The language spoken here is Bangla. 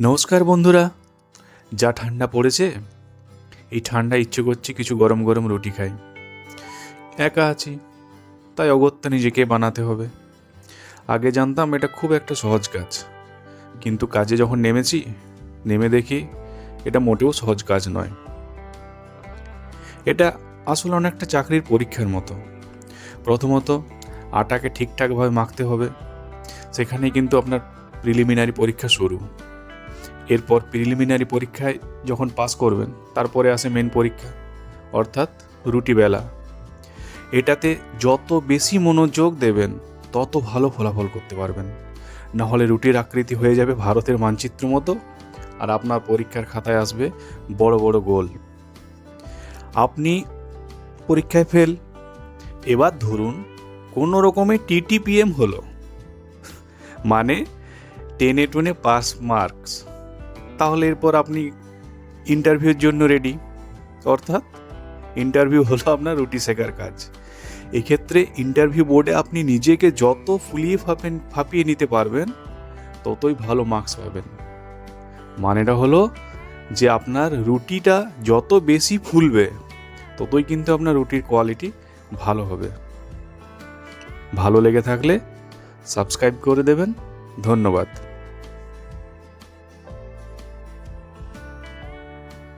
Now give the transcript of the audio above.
নমস্কার বন্ধুরা, যা ঠান্ডা পড়েছে এই ঠান্ডা ইচ্ছে করছে কিছু গরম গরম রুটি খাই। একা আছি, তাই অগত্যা নিজেকে বানাতে হবে। আগে জানতাম এটা খুব একটা সহজ কাজ, কিন্তু কাজে যখন নেমে দেখি এটা মোটেও সহজ কাজ নয়। এটা আসলে অনেকটা চাকরির পরীক্ষার মতো। প্রথমত আটাকে ঠিকঠাকভাবে মাখতে হবে, সেখানেই কিন্তু আপনার প্রিলিমিনারি পরীক্ষা শুরু। এরপর প্রিলিমিনারি পরীক্ষায় যখন পাস করবেন তারপরে আসে মেন পরীক্ষা, অর্থাৎ রুটি বেলা। এটাতে যত বেশি মনোযোগ দেবেন তত ভালো ফলাফল করতে পারবেন। না হলে রুটির আকৃতি হয়ে যাবে ভারতের মানচিত্র মতো, আর আপনার পরীক্ষার খাতায় আসবে বড় বড় গোল। আপনি পরীক্ষায় ফেল। এবার ধরুন কোনো রকমে TTPM হলো, মানে 10-এ পাস মার্কস। তাহলে এরপর আপনি ইন্টারভিউর জন্য রেডি, অর্থাৎ ইন্টারভিউ হলো আপনার রুটি শেখার কাজ। এক্ষেত্রে ইন্টারভিউ বোর্ডে আপনি নিজেকে যত ফাঁপিয়ে নিতে পারবেন ততই ভালো মার্কস পাবেন। মানেটা হলো যে আপনার রুটিটা যত বেশি ফুলবে ততই কিন্তু আপনার রুটির কোয়ালিটি ভালো হবে। ভালো লেগে থাকলে সাবস্ক্রাইব করে দেবেন। ধন্যবাদ।